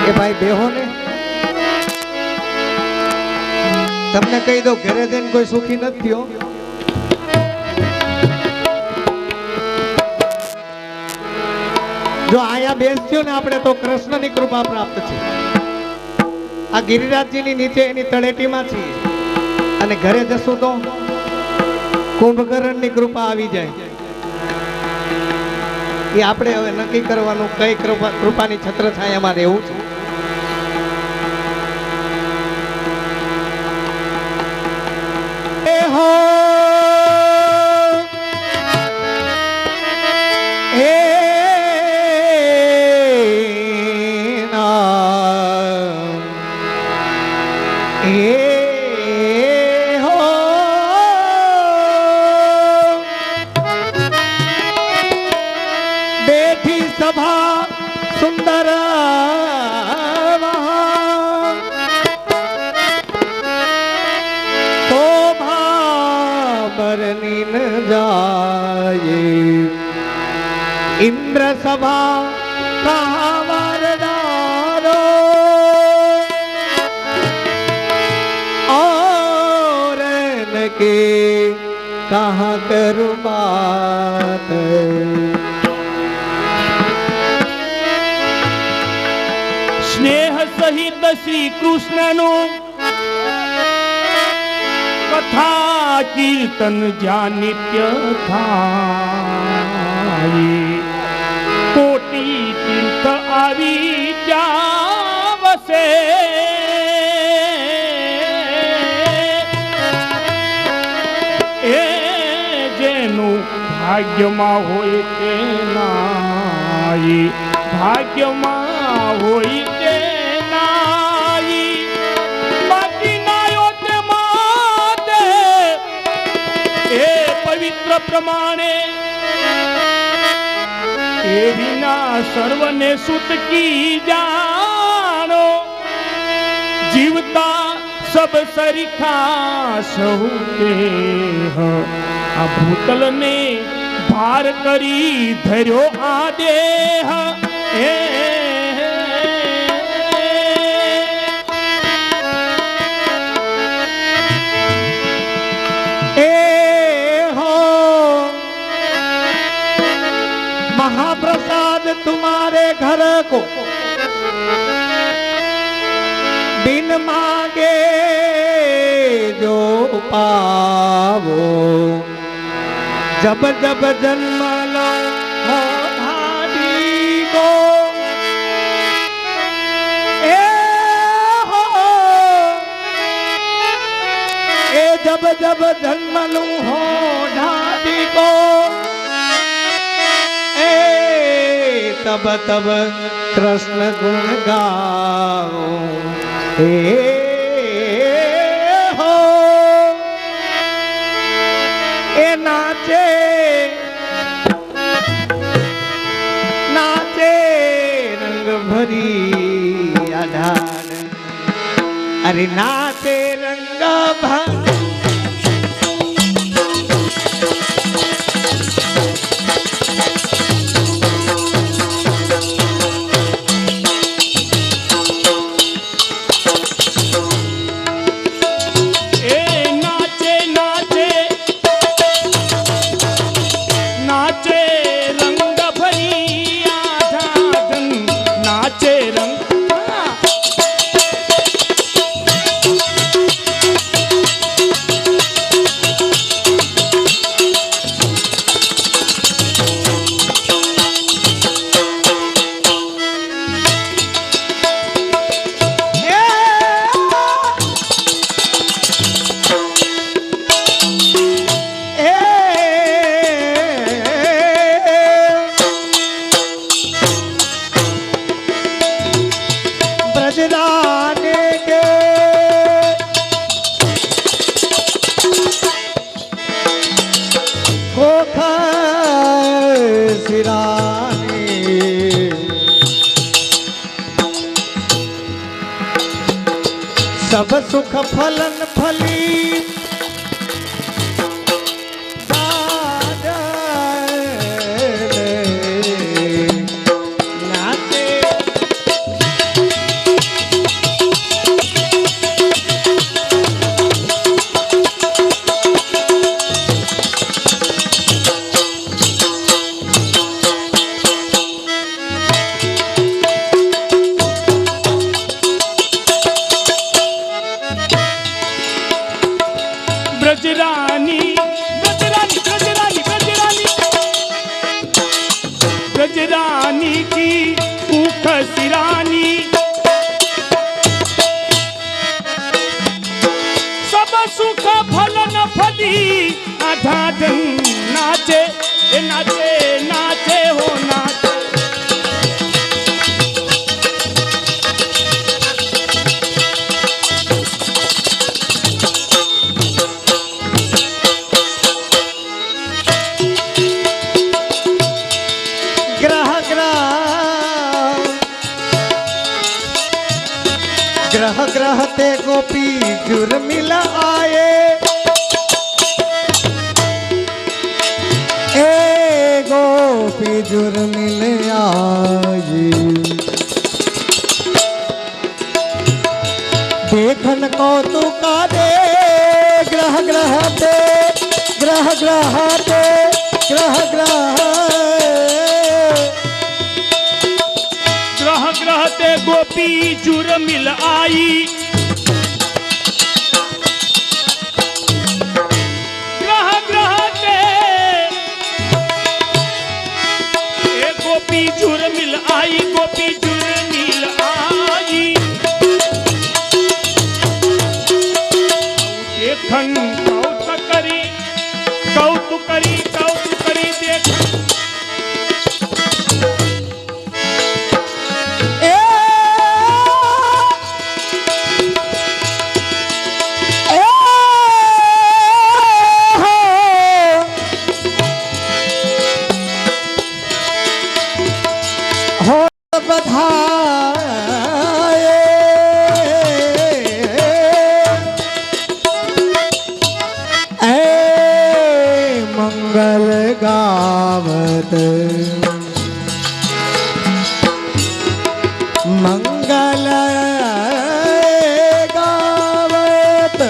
એ ભાઈ બેહો ને, તમને કહી દો ઘરે જઈને કોઈ સુખી નથી થયો. જો આયા બેસ્યો ને આપણે તો કૃષ્ણની કૃપા પ્રાપ્ત છે. આ ગિરિરાજજીની નીચે એની તળેટીમાં છીએ અને ઘરે જશું તો કુંભકર્ણની કૃપા આવી જાય. એ આપણે હવે નક્કી કરવાનું કઈ કૃપાની છત્રછાયામાં રહેવું છે. સભા સુંદર શોભા બરની ન જાય. ઇન્દ્ર સભા કાવરદારો और के कहाँ करूँ बात. સ્નેહ સહિત શ્રી કૃષ્ણનું કથા કીર્તન જ્યાં નિત્ય થાય. કોટી તીર્થ આવી ત્યાં વસે. એ જેનું ભાગ્યમાં હોય તે નાઈ, ભાગ્યમાં હોય પ્રમાણે. એ વિના સર્વને સુત કી જાણો. જીવતા સબ સરીખા સહુ દેહ. આ ભૂતલને ભાર કરી ધર્યો આ દેહ. महाप्रसाद तुम्हारे घर को बिन मांगे जो पावो. जब जब जन्म लो हो भाभी को. ए हो ए जब जब जन्म लूं हो ढाडी को. तब तब कृष्ण गुण गाओ. हे हो ए नाचे नाचे रंग भरी आधार. अरे नाचे रंग भरी. सब सुख फलन फली नाचे खसिरानी सब सुख फल न फली आधा जन नाचे नाचे नाचे हो नाचे ग्रह ग्रह ते गोपी जुर्मिल आए ए गोपी जुर्मिल आए देखन कौतुका दे ग्रह ग्रह ते ग्रह ग्रह ते ग्रह ग्रह ग्रह ग्रह ते गोपी जुर मिल आई ग्रह ग्रह ते गोपी जुर मिल आई गोपी जुर मिल आई देखन कौतुक करी देखन मंगल गावत मंगल गावत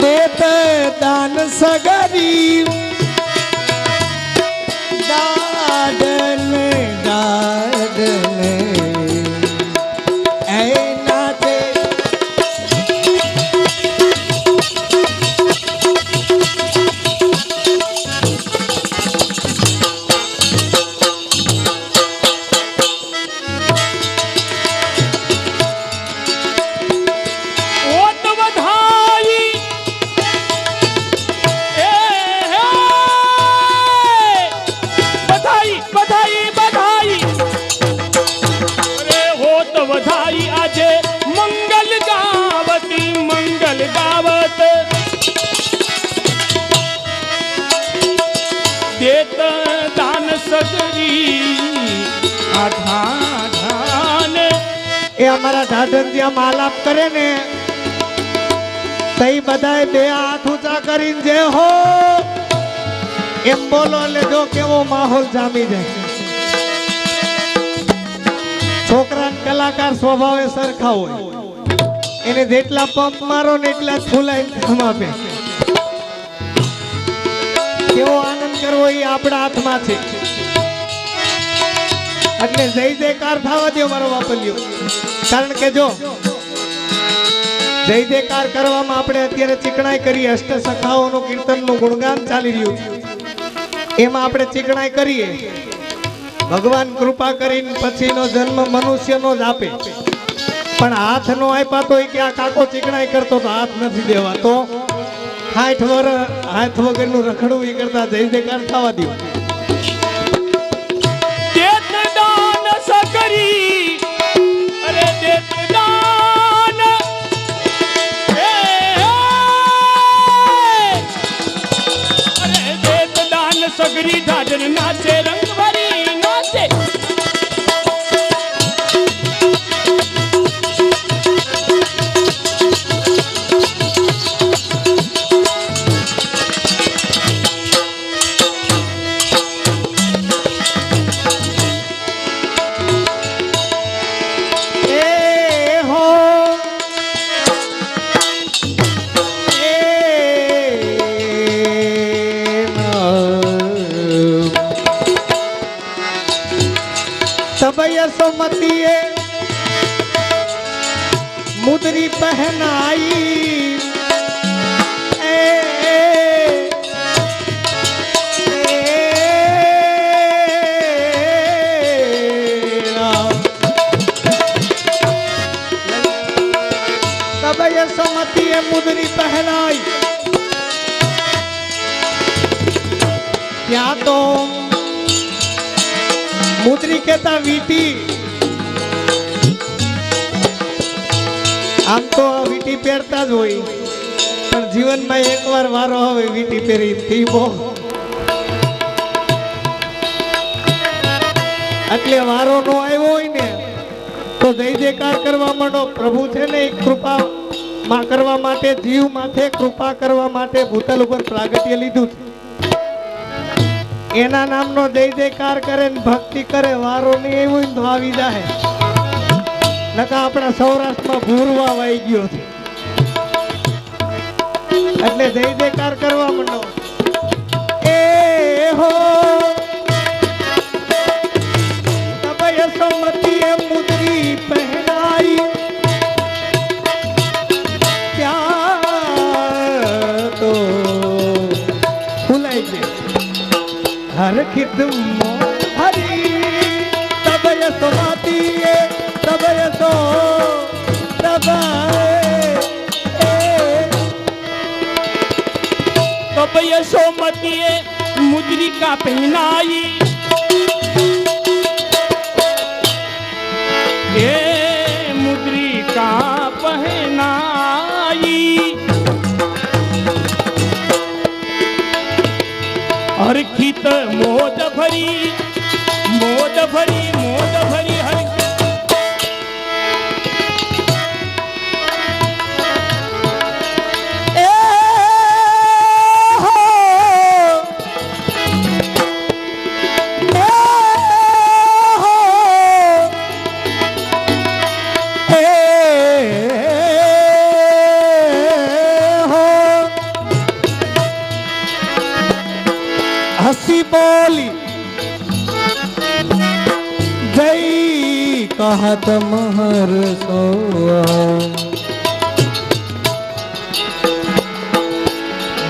देत दान सगरी दादन दादन देत दान सगरी आधान એ અમારા ઢાઢંતિયા માલાપ કરે ને તઈ બધાય બે હાથ ઊંચા કરીને જે હો એમ બોલો એટલે જો કેવો માહોલ જામી જાય છોકરાને કલાકાર સ્વભાવે સરખા હોય એને જેટલા પંપ મારો ને એટલા જ ફૂલાઈ કામ આપે કેવો આનંદ કરવો એ આપણા હાથમાં છે એટલે જય જયકાર થવા દો મારો વાપલ્યો કારણ કે જો જય જયકાર કરવામાં આપણે અત્યારે ચીકણાઈ કરી અષ્ટ સખાઓનું કીર્તનનું ગુણગાન ચાલી રહ્યું છે એમાં આપણે ચીકણાઈ કરીએ ભગવાન કૃપા કરીને પછીનો જન્મ મનુષ્યનો જ આપે પણ હાથ નો આપ્યા તો કે આ કાકો ચીકણાઈ કરતો તો હાથ નથી દેવા તો 60 વર્ષ હાથ વગરનું રખડવું એ કરતા જય જયકાર થવા દો अरे देत दान अरे देत दान सगरी ढाढर नाचे रंग भरी नाचे તો મુદ્રી કહેતા વીટી, આમ તો આ વીટી પહેરતા જ હોય, પણ જીવનમાં એકવાર વારો આવે વીટી પહેરી થી બહુ, એટલે વારો નો આવ્યો હોય ને તો જય જયકાર કરવા માંડો. પ્રભુ છે ને એક કૃપા માં કરવા માટે, જીવ માથે કૃપા કરવા માટે ભૂતલ ઉપર પ્રાગટ્ય લીધું છે. એના નામનો જય જયકાર કરે ને ભક્તિ કરે, વારો નહીં એવું તો આવી જાય. નકા આપણા સૌરાષ્ટ્રમાં ભૂરવા વાઈ ગયો છે, એટલે જય જયકાર કરવા માંડો. એ હો યશોમતી મુદ્રી પહેરાઈ, ત્યાં તો ફૂલાઈ ગયા હરખિત હરી. તબ યશોમતી તબ યશો तब यशोमती मुद्रिका पहनाई, ये मुद्रिका पहनाई, हरखित मोद भरी मोद भरी मोद भरी हरखित हसी बोली जय कहत महर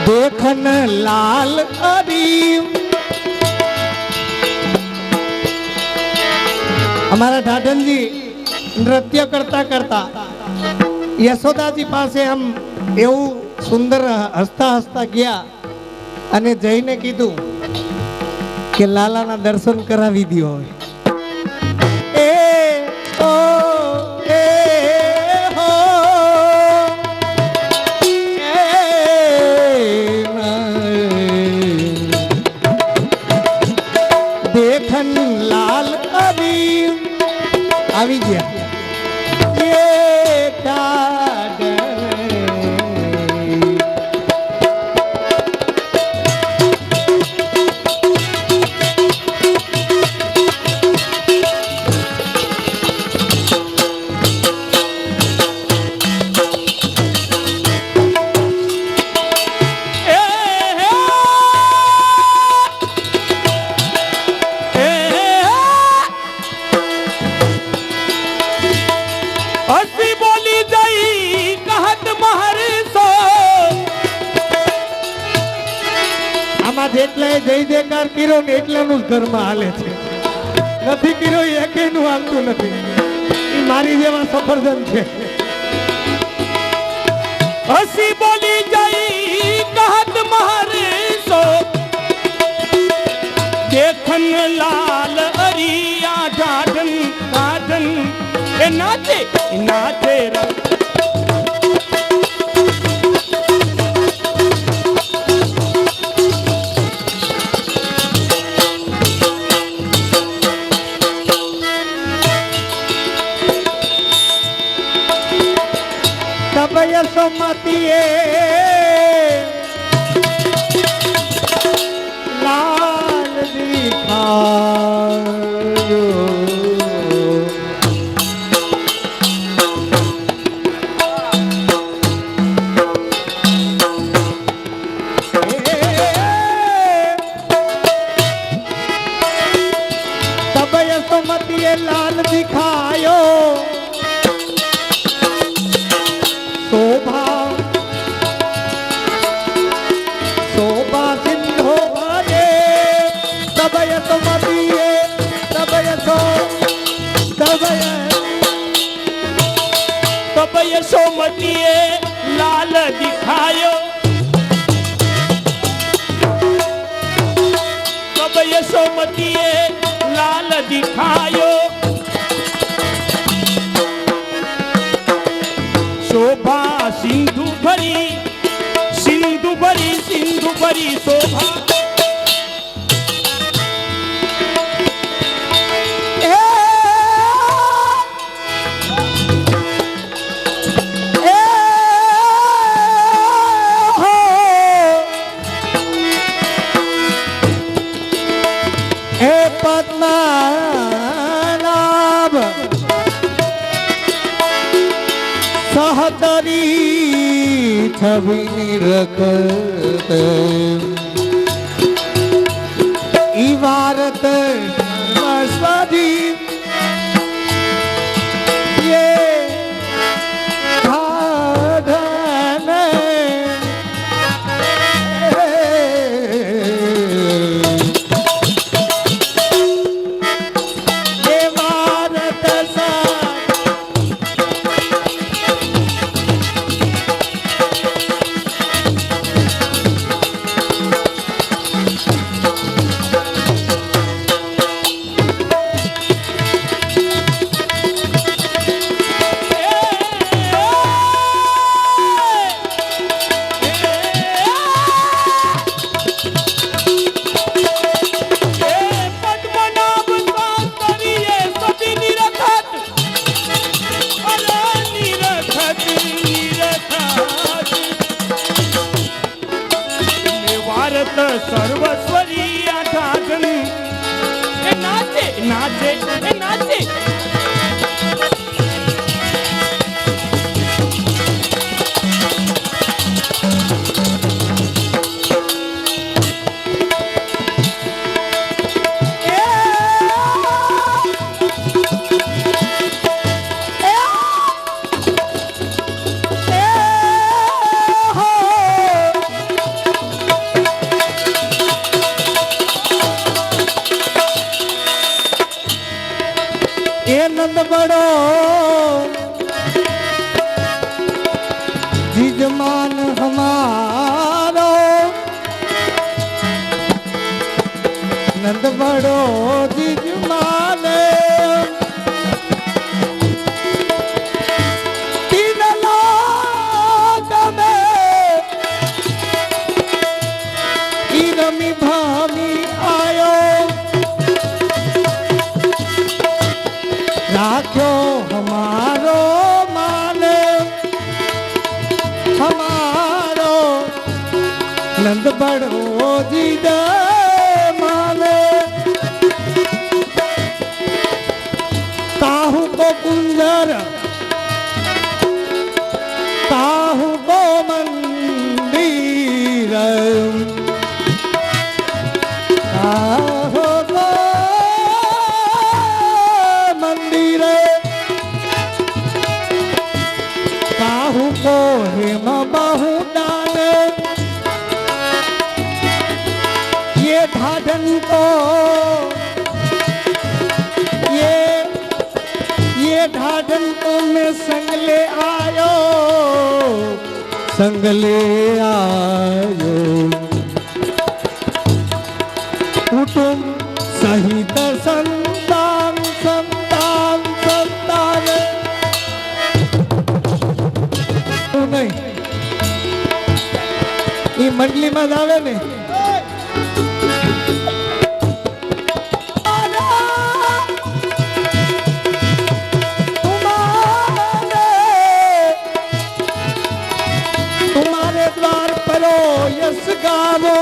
देखन लाल अरी. हमारा ढाढनजी नृत्य करता करता યશોદાજી પાસે આમ એવું સુંદર હસતા હસતા ગયા અને જઈને કીધું કે લાલાના દર્શન કરાવી દો. એ ઓ એ હો દેખન લાલ અરી આવી ગયા. જેટલે જય જયકાર કર્યો ને એટલાનું જ ઘરમાં હાલે છે, નથી કર્યો એકેયનું હાલતું નથી. એ મારી જેવા સફરજન છે. હસી બોલી જઈ કહત મારે સો, દેખન લાલ અરિયા ઢાઢન ઢાઢન એ નાચે નાચે યશોમતી લાલ દિખાયો. તબ યશોમતી લાલ દિખાયો, शोभा शोभा सिंधो भाजे. तब यशोमती तब यशो तब यशोमती लाल दिखायो, तब पतिए लाल दिखायो शोभा सिंधु भरी सिंधु भरी सिंधु भरी शोभा પદ્મનાભ સહતરી છબી રખત ઈ ભારત સર્વસ્વજી યે ધાધન सर्वस्वरी आठागन ए नाचे नाचे ए नाचे नंद बड़ो जिजमान हमारो नंद बड़ो जिजमान तीन लोक में ई रमी भामी आयो राख्यो हमारो मान हमारो नंद बड़ो जीद मान काहू को कुंजर काहू को मंदिर काहू को मंदिर काहू को हेम बहु दान ये ढाढन को ये ढाढन को मैं संग ले आयो कुटुंब सहित संतान संतान संतान नहीं ये मंडली में जावे ने तुम्हारे द्वार परो यश गावो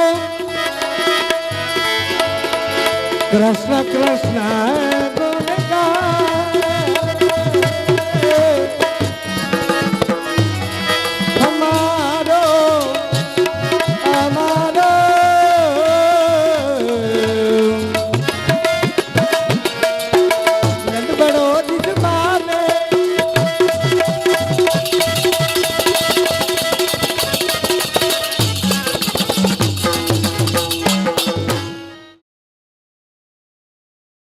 कृष्ण कृष्ण